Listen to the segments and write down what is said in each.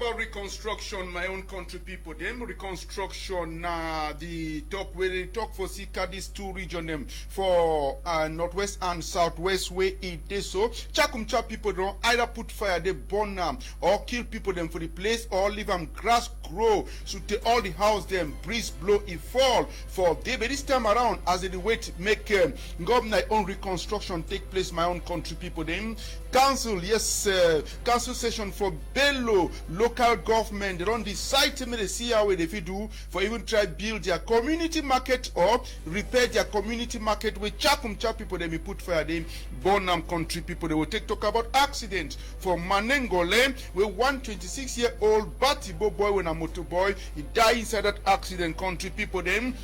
call reconstruction, my own country people. Them reconstruction, the talk where they talk for Sika, these two region them for northwest and southwest way it is so. Chakumcha people don't either put fire, they burn them or kill people them for the place or leave them grass grow. So take all the house them breeze blow it fall for they. But this time around, as they wait make government own reconstruction take place, my own country people them council council session for Bello local government. They don't decide to me they see how they do for even try build their community market or repair their community market with Chakumcha people they may put fire them Bonham country people. They will talk about accident for Manengole where 126-year-old Batibo boy when a motor boy he died inside that accident country people them.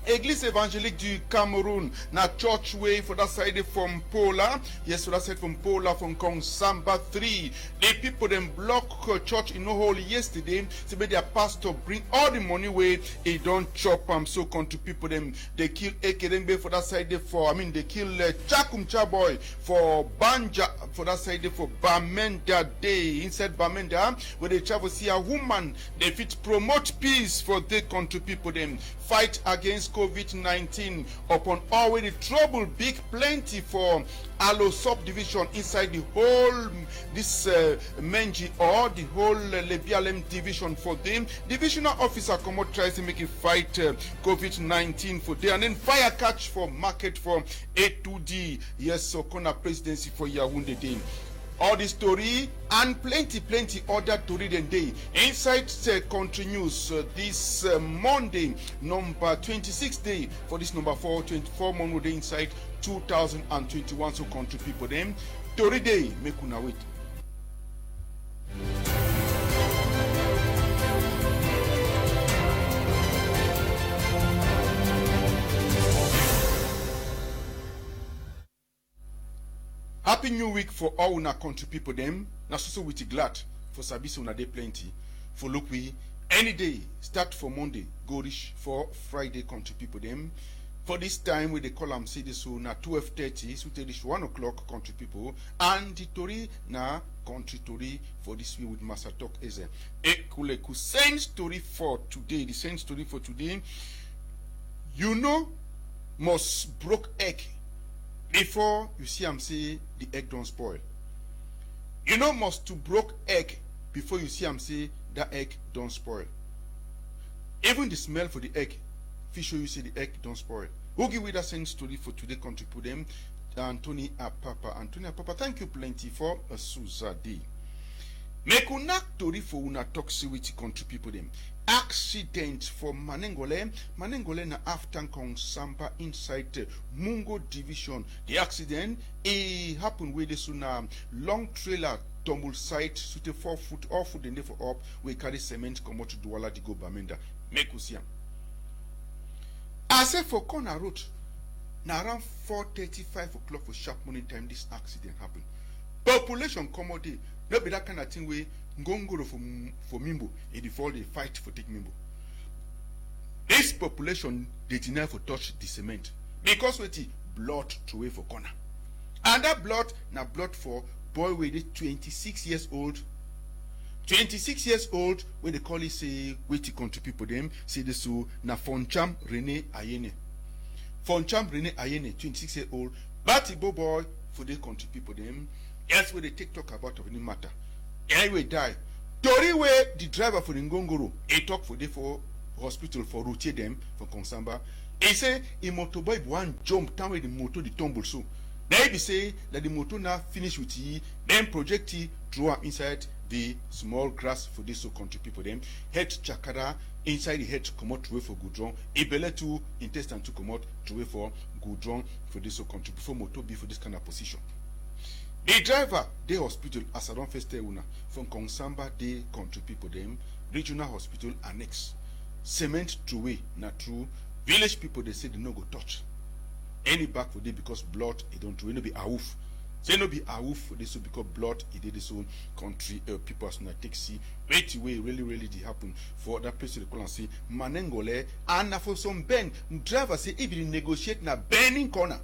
Église évangélique du Cameroun, na church way for that side from Pola. Yes, for that side from Pola, from Kongsamba 3. The people them block church in no hole yesterday. So their pastor bring all the money way they don't chop so country people them they kill Ekedembe for that side for they kill Chakumcha boy for Banja for that side for Bamenda Day inside Bamenda where they travel see a woman they fit promote peace for the country people them fight against COVID-19 upon already trouble big plenty for Alo subdivision inside the whole this Menji or the whole Lebialem division for them. Divisional officer come out tries to make it fight COVID-19 for them and then fire catch for market for A2D. Yes, so Kona presidency for Yaoundé Day. All the story and plenty other to read and day inside country news this Monday number 26 day for this number 424 month day inside 2021 so country people them to read day make una wait. Happy New Week for all una country people them. Na so with glad for Sabisi una day plenty. For look we any day start for Monday go reach for Friday country people them. For this time we they call am say this so na 12:30 so they reach 1 o'clock country people and the story na country story for this week with Master Talk is Ekuleku same story for today. The same story for today. You know must broke egg before you see am say the egg don't spoil. You know must to broke egg before you see am say that egg don't spoil. Even the smell for the egg fit show you say the egg don't spoil. Who give we that same story for today country put them? Anthony Apapa, thank you plenty for a Suzade. Make una story for una talk with country people them. Accident for Manengole na after Kongsamba inside Mungo division. The accident happened with this long trailer tumble site suit 4 foot off foot and for up we carry cement come out to Douala di go Bamenda. Make us see. I say for corner road now around 4:35 o'clock for sharp morning time this accident happened. Population come out there. No be that kind of thing where Ngongoro for Mimbo in the fall they fight for take Mimbo. This population they deny for touch the cement because with the blood throw away for corner. And that blood na blood for boy with 26 years old. 26 years old when they call it say wait to country people them say this so na Foncham Rene Ayene. Foncham Rene Ayene 26 years old Batibo boy for the country people them. Else where they take talk about of any matter. Anyway, die. Tori way the driver for the Ngongoro, he talk for the for hospital for routier them for Kongsamba. He say a motorbike one jump down with the motor the tumble so. Then he say that the motor now finish with he, then project he throw up inside the small grass for this so country people them. Head chakara inside the head to come out to way for Goudron. Ibele to intestine to come out to way for Goudron for this so country before motor be for this kind of position. The driver, the hospital, as I don't first tell una, from Kongsamba, the country people, them, regional hospital annex. Cement through way, not true. Village people, they say they no go touch. Any back for them because blood, it don't do. It no be awoof. Say no be awoof for this because blood, it did this own country, people as na take see. Wait way, really did happen for that person they call and say, Manengole, and for some bend, driver say, if you negotiate na bending corner.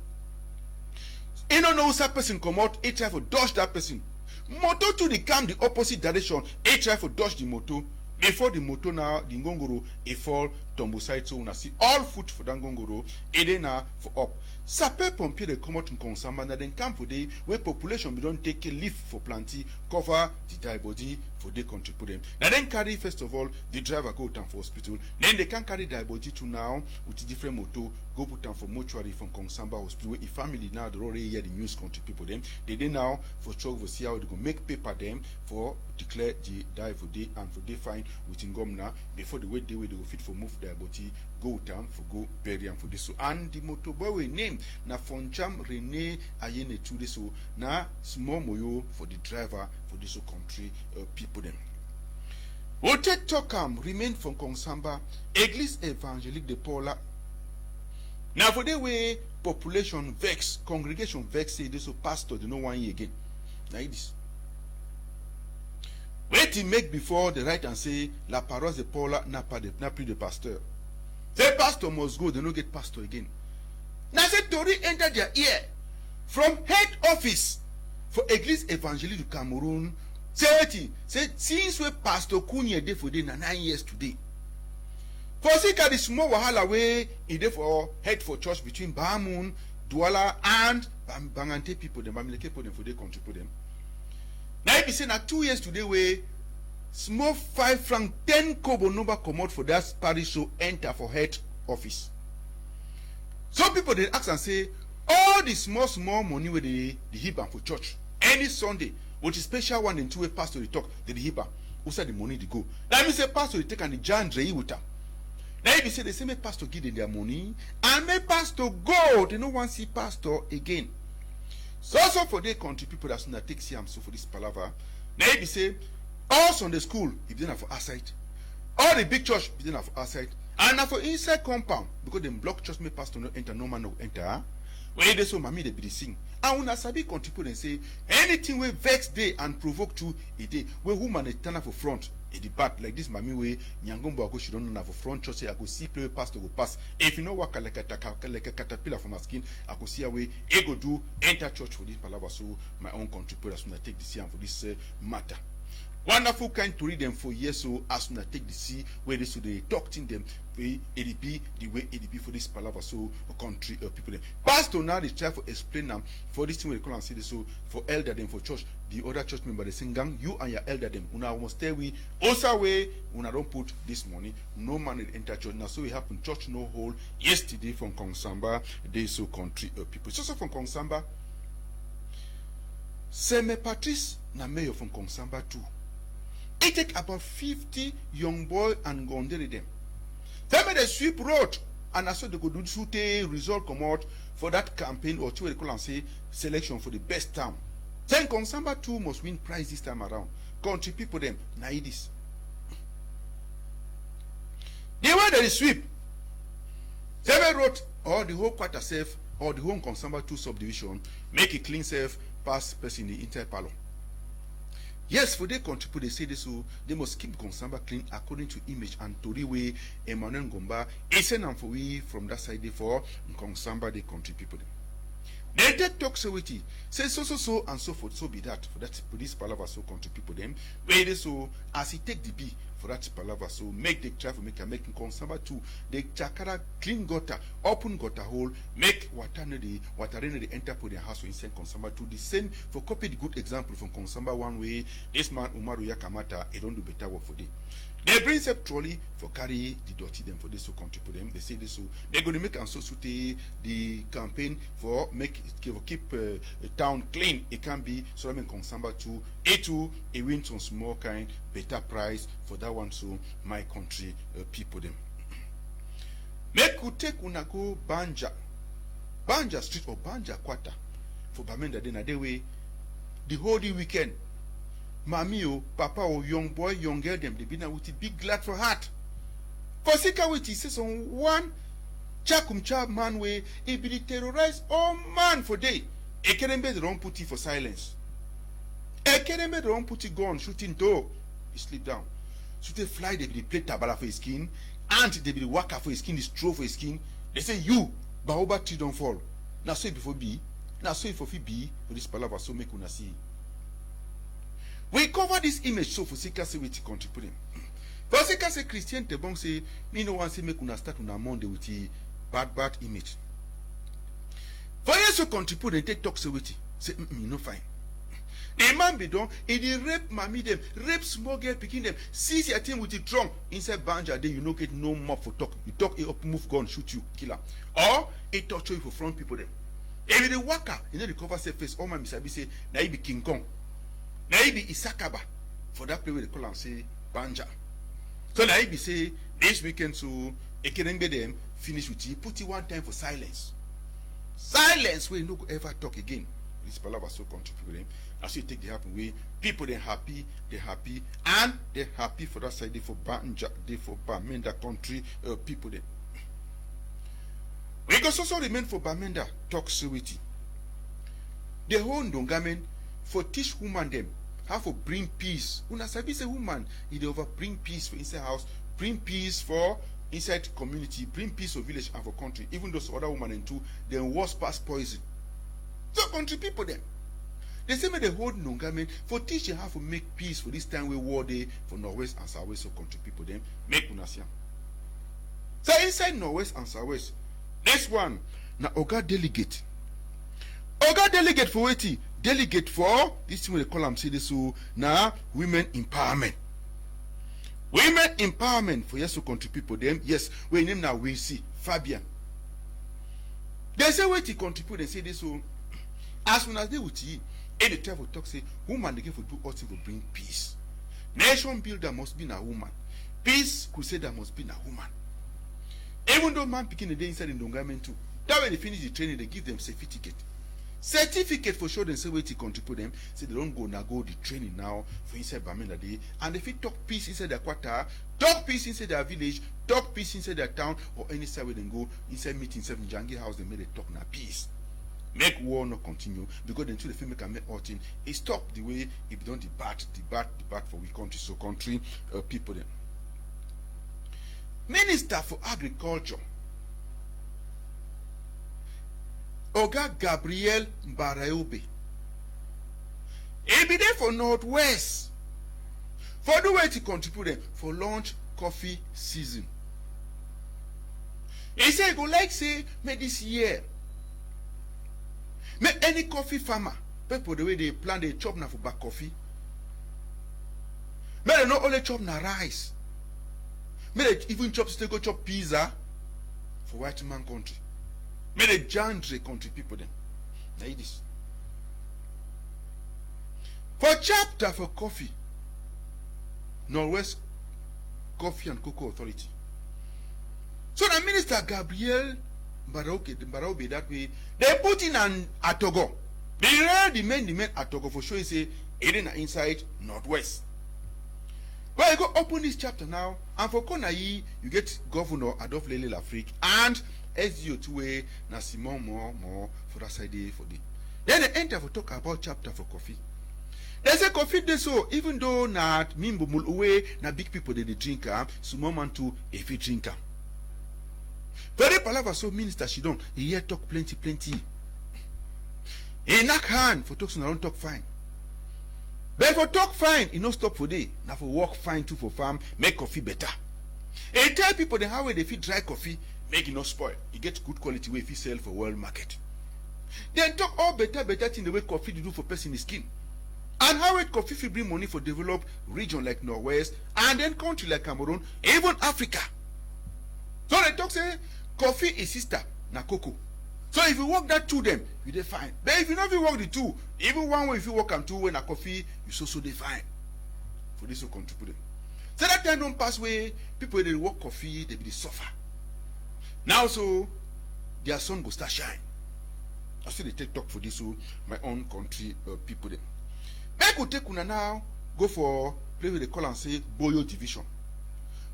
You don't know that person come out, he try to dodge that person. motor to the come the opposite direction. A try for dodge the motor. Before the motor now, the ngongoro, a fall, tumble side, so una see all foot for that ngongoro, a day now for up. Sape pompier they come out in Konsamba, na then come for day where population we don't take a leaf for plenty, cover the die body for they contribute them. Now then carry first of all the driver go down for hospital. Then they can carry die body to now with a different motor, go put down for mortuary from Konsamba hospital. Where if family now they already hear the news contribute people them. They now for choke for see how they go make paper them for declare the die for day and for day fine within Gomna before the wait they will fit for move their body go down for go bury and for this so and the motorboy we name na Fonjam Rene Ayene to this so na small moyo for the driver for this country people them. Wote Tokam remain from Konsamba Église Évangélique de Paula. Now for the way population vex, congregation vex say this so pastor they no one year again. Now this. Wait to make before the right and say la paroisse de Paula n'a plus de pasteur. The pastor must go, they no get pastor again. Now say Tori enter their ear from head office for Église Évangélique du Cameroun. Say since we pastor Kunye dey for day na 9 years today. For sika the small wahala way in dey for head for church between Bahamun, Douala and Bangante people, them Bamileke people them for they contribute them. Now if you say na 2 years today way small 5 franc 10 kobo number come out for that parish so enter for head office. Some people they ask and say all the small money where the hibam for church any Sunday, which is special one in 2 way pastor they talk the hibam. Who said the money they go? That means say pastor they take and the John Dre with them. Now if you say the same pastor give them their money and make pastor go, they no want see pastor again. So also for their country people that's not take CM so for this palaver. Now if you say all Sunday school if they not for outside, all the big church if they not for outside, and now for inside compound because them block church make pastor no enter, no man no enter. When they so mommy they be the sing. And when I sabi contribute and say anything we vex day and provoke to a day where woman they turn up for front. The back like this mommy way Nyangombo go she don't know for front church say I go see play pastor go pass. If you know what like a caterpillar from my skin, I go see a way I go do enter church for this palaver so my own contributors when I take the CM for this matter. Wonderful kind to read them for years so as soon as take the sea where they so they talk to them way ADP the way ADP for this palaver so country people them. Pastor now they try to explain them for this thing we call and say this so for elder them for church the other church member they sing gang you and your elder them una must stay we also way una don't put this money no man will enter church now so we happen church no hole yesterday from Konsamba they so country people so from Konsamba Seme Patrice na mayor from Konsamba too. It take about 50 young boy and gondere them. They made a sweep road and also they could do shoot result come out for that campaign or two they call and say selection for the best town. Then Konsamba 2 must win prize this time around. Country people them na this. They were the sweep. They wrote or the whole quarter safe or the whole Konsamba 2 subdivision make it clean safe pass person in the entire palo. Yes, for their country, they say this, so they must keep Konsamba clean according to image and Tori way Emmanuel Gomba is and for we from that side for Konsamba the country people. They talk so with it, say so and so forth, so be that for this palaver so country people them. Where they so as he take the B for that palaver so make the travel make Konsamba too. The chakara clean gutter, open gutter hole, make water the enter for their house so inside Konsamba too. The same for copy the good example from Konsamba one way. This man Umaru Yakamata he don't do better work for them. They bring up trolley for carry the dirty them for this so country for them. They say this so they're going to make and so the campaign for keep town clean. It can be so I mean Konsamba too. A2 a win some small kind better price for that one so my country people them. Make you take unago Banja Street or Banja Quarter for Bamenda then a day way the whole weekend. Mami o, papa o, young boy, young girl, them they be now with it big glad for heart. For sika with it says on one chakumcha man way, he be terrorize all man for day. Ekerembe the wrong put it for silence. Ekerembe the wrong put it gun shooting door. He sleep down. So they fly, they be play tabala for his skin, and they be waka for his skin, his straw for his skin. They say you, baoba tree don't fall. Now so before be, now so if be for this palaver so make una see. We cover this image so for seeker say with contributing. For seeker say Christian te bon say me no one say make una start una Monday with the bad image. For yes to contribute and take talk say with say you no fine. The man be done, he rape mommy them, rape small girl picking them, seize your team with the drum inside banja, then you no get no more for talk. You talk it up, move gun, shoot you, kill her. Or it torture you for front people them. If the worker, you know the cover say face, all my misabi say, na he be King Kong. Na he be Isakaba. For that play where they call and say banja. So na he be say this weekend so Ekenengbe them finish with you, put it one time for silence. Silence where you no go ever talk again. This palaver so contribute them. As you take the happen way, people they happy, and they're happy for that side, they for Banja, they for Bamenda country, people they. We can also remain for Bamenda, talk security. The whole Ndongamen for teach woman them how to bring peace. Una sabi say woman, they over bring peace for inside house, bring peace for inside community, bring peace for village and for country. Even those other women and too, they worse past poison. So country people them. They say me they hold Ndongamen for teaching how to make peace for this time we war day for Northwest and Southwest so country people them make una see. So inside Northwest and Southwest, this one na Oga delegate. Oga delegate for what? Delegate for this thing they call them say this so now women empowerment. Women empowerment for yes so country people them yes we name now we see Fabian. They say what he contribute they say this so as soon as they would see. Any time we talk say woman they give for do all things to bring peace. Nation builder must be a woman. Peace crusader must be a woman. Even though man picking the day inside in Ndongamen too. That when they finish the training, they give them certificate. Certificate for sure they say where to contribute them. Say they don't go the training now for inside Bamenda day. And if you talk peace inside their quarter, talk peace inside their village, talk peace inside their town, or any side where they go inside meeting 7 Jangi house, they made a talk na peace. Make war not continue because until the film can make all thing, it stop the way it don't debate for we country so country people then. Minister for Agriculture, Oga Gabriel Mbaraobe. He be there for Northwest for the way to contribute them for launch coffee season. He say he go like say make this year. Make any coffee farmer, people the way they plant they chop na for back coffee. May they not only chop na rice. May they even chop still go chop pizza for white man country. May they genre country people then. Now eat this. For chapter for coffee, Northwest Coffee and Cocoa Authority. So the Minister Gabriel Mbaraobe that way, they put in an Atogo. The main Atogo for sure say it in inside Northwest. Well, you go open this chapter now, and for Konayi, you get Governor Adolphe Lele Lafrique and SDO 2A na Simon more for that side for the. Then they enter for talk about chapter for coffee. They say coffee they so even though not mimbo mulwe na big people they drink small man too if you drink Very palava so minister she don't he here talk plenty. He knock hand for talk so don't talk fine. But for talk fine, he no stop for day. Now for work fine too for farm, make coffee better. He tell people the how they fit dry coffee, make it not spoil. He get good quality way if he sell for world market. Then talk all better thing the way coffee do for person skin. And how it coffee fit bring money for develop region like Northwest and then country like Cameroon, even Africa. So they talk say coffee is sister na cocoa. So if you work that two them, you dey fine. But if you not work the two, even one way if you work and two when a coffee, you so dey fine. For this will contribute. So that time don't pass way, people they work coffee, they be suffer. Now so their sun go start shine. I see they take talk for this so my own country people them. Make we take una now go for play with the call and say Boyo division.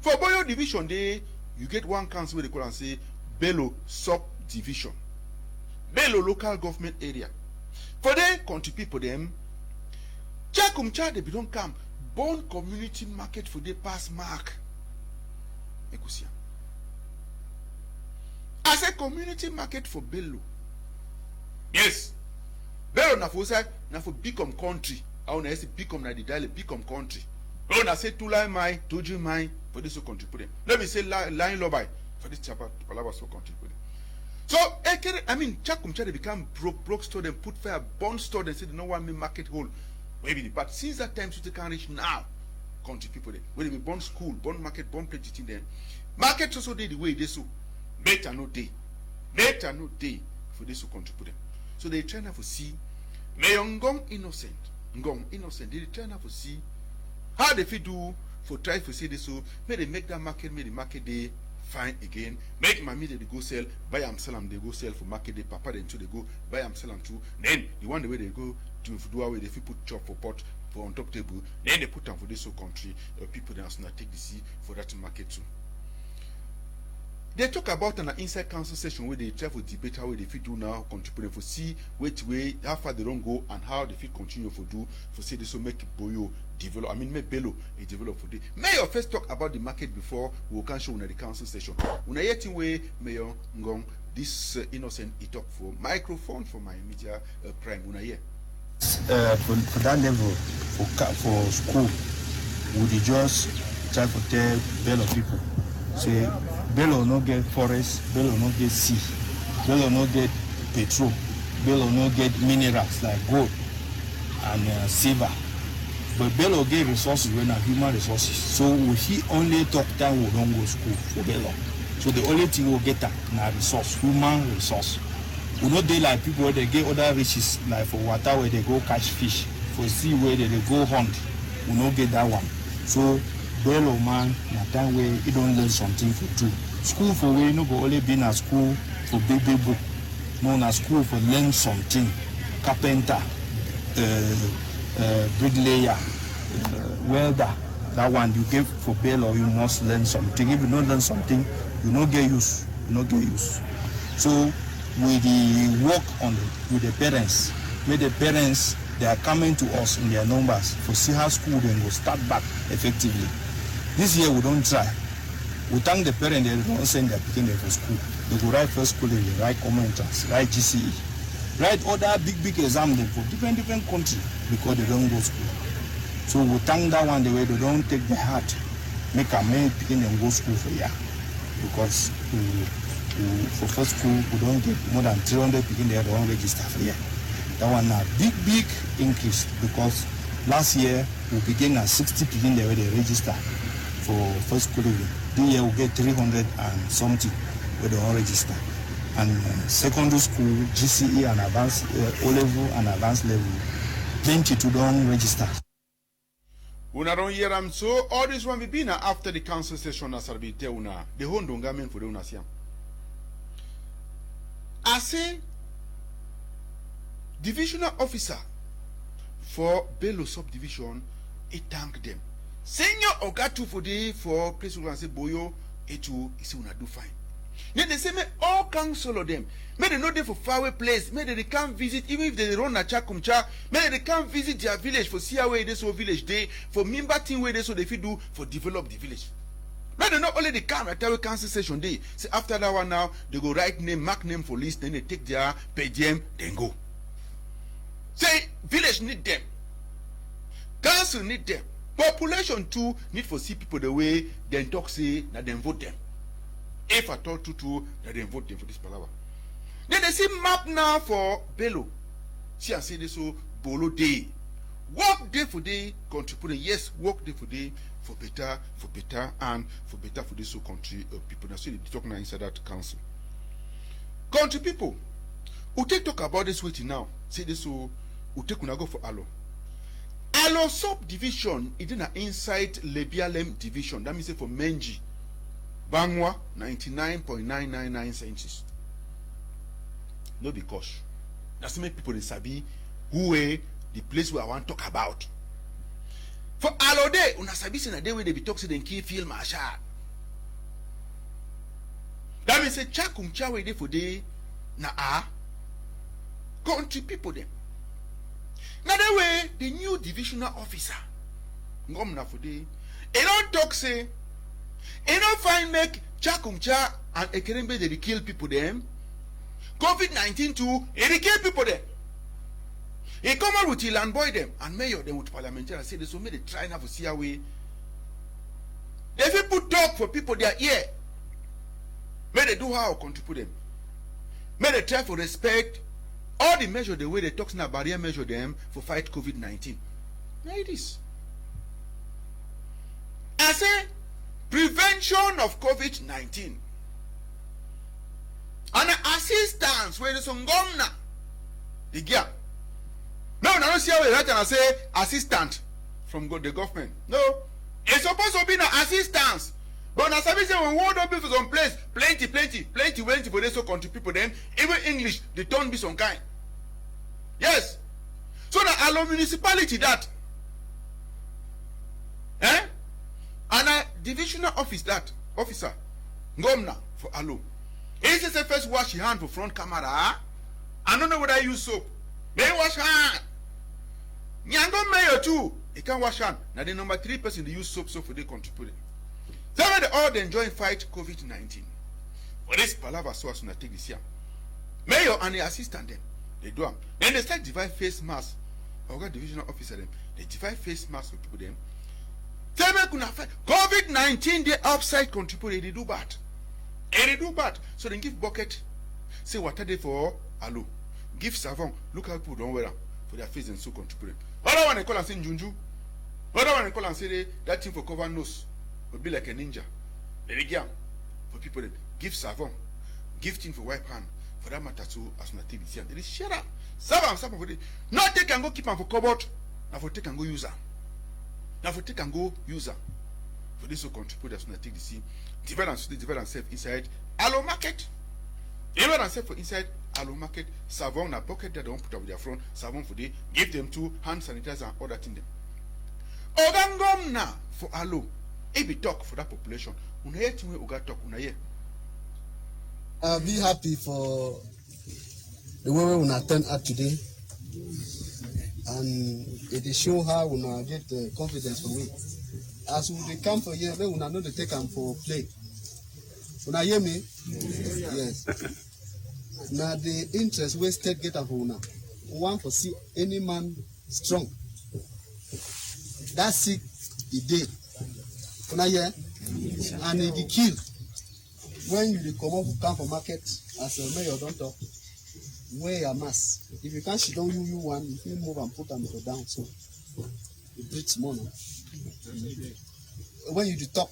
For Boyo division, you get one council where they call and say Bello sub division. Bello local government area. For them country people them, Chakumcha they don't come. Born community market for the pass mark. As a community market for Bello. Yes. Bello na for big country. I want to become na the dialect, become country. Oh, na say Tulai Mai, Toju Mai for this so country put them. Let me say Line Lobai for this chapter, Palava so country put them. So, I mean, Chakumcha they become broke store, then put fire, bond store, then say they don't want me market hole. Maybe, but since that time, so they can reach now, country people there. When they be born school, born market, born plenty thing then. Market also did the way they so. Better no day. Better no day for this so country put them. So they try now to see, may Ngong innocent. Ngong innocent. They try now to see how they fit do for try to say this so. May they make that market, may the market day fine again. Make mommy they go sell, buy am sell them, they go sell for market day, papa then too they go buy am sell them too. Then the one the way they go to do away, they put chop for pot for on top table, then they put them for this whole country, people then also take the sea for that market too. They talk about an inside council session where they try to debate how they fit do now, contribute for see which way, how far they don't go and how they fit continue for do for say this will make Boyo develop. I mean make Bello a develop for day. Mayor first talk about the market before we can show on the council session. Una yet way Mayor Ngong this innocent he talk for microphone for my media prime una here. For that level for school, would you just try to tell Bello people say Bello no get forest, Bello no get sea, Bello no get petrol, Bello no get minerals like gold and silver. But Bello get resources when are human resources. So he only talk time we don't go school for Bello. So the only thing we'll get at na resource, human resource. We know they like people where they get other riches like for water where they go catch fish, for sea where they go hunt. We no get that one. So Bello man, na time where he don't learn something for do. School for where no go only be na school for baby book. No na school for learn something. Carpenter, bricklayer, welder. That one you give for Bello, you must learn something. If you don't learn something, you don't get use. You don't get use. So with the work on with the parents, with the parents they are coming to us in their numbers for see how school then will start back effectively. This year we don't try. We thank the parents they don't send their children for school. They go write first school, they write common entrance, write GCE, write other big exams for different countries because they don't go school. So we thank that one the way they don't take the heart, make a man picking and go school for year. Because for first school we don't get more than 300 people there don't register for year. That one a big increase because last year we began at 60 people there where they register for first school. This year we get 300 and something where they don't register. And secondary school, GCE and advanced O-level and advanced level, plenty to don't register. Una don't hear them so all this one will be now after the council session as be tell una the whole dongamen for the una siam. I say divisional officer for Bello subdivision, he thank them. Senior Ogatu for the for place who can say Boyo, etu isi una do fine. Then they say me all council of them. May they know they for faraway place. May they can't visit even if they run a Chakumcha. May they can't visit their village for see how they so village day for member thing where they so they fit do for develop the village. May they not only they come at our council session day. Say after that one now they go write name, mark name for list, then they take their per diem, then go. Say village need them. Council need them. Population too need for see people the way then talk say that then vote them. If I told to that they vote them for this palaver. Then they see map now for Bello. See and say this so Bolo day. Work day for day contribute. Yes, work day for day for better and for better for this so country people. Now see they talk now inside that council. Country people, who take talk about this waiting now. Say this so who take una go for Alo. Alo subdivision is in inside Lebialem division. That means say for Menji. Bangwa 99.999 cents. No because that's make people in Sabi who way the place where I want to talk about. For Alode, una Sabi in a day where they be talking and key feel marshal. That means say Chakumcha way day for day na country people them. Now that way the new divisional officer ngom na for day. They don't talk say. You don't find make Chakumcha and Ekerembe they kill people them. COVID-19 too, they kill people there. He come out with Ilan Boy them and mayor them with parliamentarians say this will make the try now for see away. If you put talk for people their ear, may they do how contribute them. May they try for respect all the measure the way they talk now barrier measure them for fight COVID-19. Now it is. I say prevention of COVID-19 and assistance where there's some governor the gear. No, I don't see how we write and I say assistant from the government. No, it's supposed to be an assistance. But as I say, when one don't be for some place, plenty for this so country people then even English they don't be some kind. Yes. So now allow municipality that. And a divisional office that officer governor for allo. He says first wash your hand for front camera. I don't know whether I use soap. They wash hand. Nyango mayor too. He can wash hand. Now the number 3 person they use soap for they contribute. So when they all they enjoy fight COVID-19. For this palaver so as soon as take this year. Mayor and the assistant them. They do them. Then they start divide face mask. Or divisional officer them. They divide face mask for people them. Tell me COVID-19 they outside contribute they do bad. And they do bad. So they give bucket. Say what are they for allo. Give savon. Look how people don't wear them for their face and so contribute. Other one they call and say Junju. Other one they call and say that thing for cover nose will be like a ninja. They give for people that give savon. Give thing for wipe hand. For that matter too as na TV. They share up. Savon for the. Not they can go keep them for cupboard. Now for take and go use them. Now for take and go user for this will contribute as soon as take the sea, divide and self inside allo market. Divide and self for inside allo market, savon a bucket that they don't put up with their front, savon for they give them to hand sanitizer and other thing them. Ogangom na for allo. It be talk for that population. Una hear to Oga talk, una hear. I'll be happy for the way we attend at today. And it is show how we now get the confidence from it. As we come for here, we will not take them for play. When I hear me, yes. Now the interest we state get for now. We want to see any man strong. That's it. He did. When I hear, and he kill. When you come up come for market as a mayor, don't talk. Wear your mask. If you can't, don't you one. If you move and put them down, so you breathe more. When you do talk,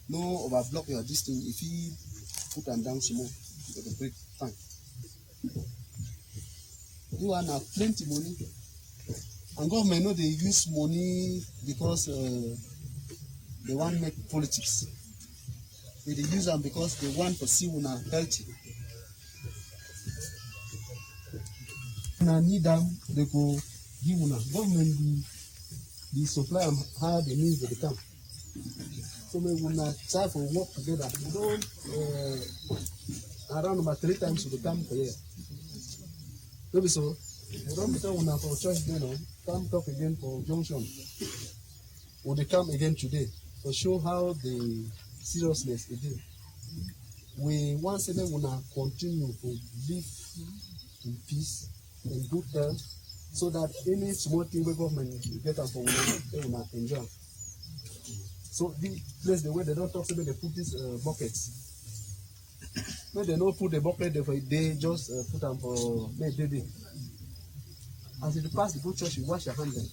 no overblock your distance. If you put them down small, you can breathe fine. You want have plenty money, and government know they use money because they want to make politics. They use them because they want to see una healthy. Now need them, they go give una. Government the supply and how the means they come. So we will not try to work together. We don't around about 3 times we come per year. Maybe so. We don't tell una for church day now. Come talk again for junction. Will they come again today to show how the seriousness it is. We want to say we will continue to live in peace and good health, so that any small thing we government get them for they will enjoy. So the place the way they don't talk about they put these buckets. No, they don't put the bucket there for a day, just put them for maybe. As you pass the good church, you wash your hands then.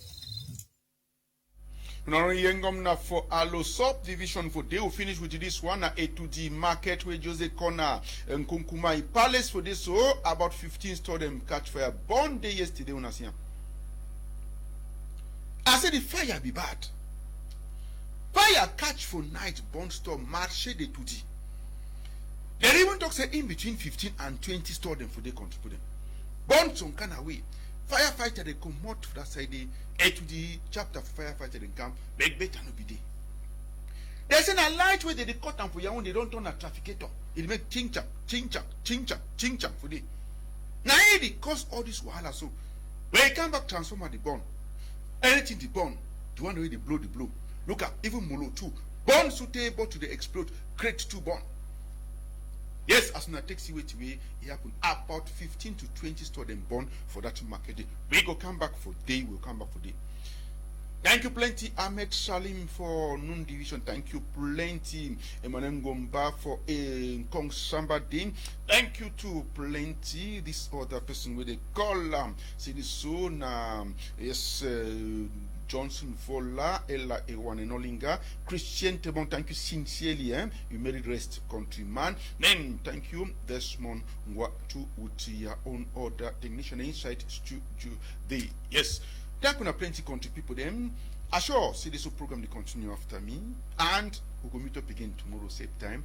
Now, for Allo subdivision for they will finish with this one A to the market where Jose Corner and Kunkumai Palace for this so about 15 store them catch fire. Born day yesterday when I see them. I said the fire be bad. Fire catch for night born store marché de tutti. They even talk say in between 15 and 20 store them for they contribute them. Born some kind of way. Firefighter they come out for that side A to the chapter for firefighter they come beg better no be there. There's a light where they cut them for your own, they don't turn a trafficator. It make ching chap for the. Now it cause all this wahala so when you come back transformer the burn. Anything the burn, the one way they blow the blow. Look at even Molo too. Burn suitable to the explode, create 2 burn. Yes, as una take see wait way, it happen about 15 to 20 store them born for that market day. We go come back for day, we'll come back for day. Thank you plenty, Ahmed Salim for Noon Division. Thank you plenty, Emmanuel Ngomba for Kong Sambadin. Thank you to plenty, this other person with a call. See this soon, yes, Johnson Vola, Ella Ewanenolinga, Christian Tebon, thank you sincerely, you made it rest, countryman. Then, thank you, Desmond Nwatu, with your own order, technician inside studio. Yes. Thank you, plenty country people. Then, I sure see this program they continue after me, and we'll go meet up again tomorrow same time.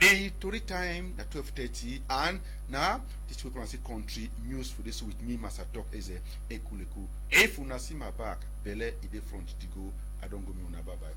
The story time at 12:30, and now this program say country news for this with me, Master Talk is a Ekuleku. If you see my back, Bele ide front to go. I don't go me on bye bye.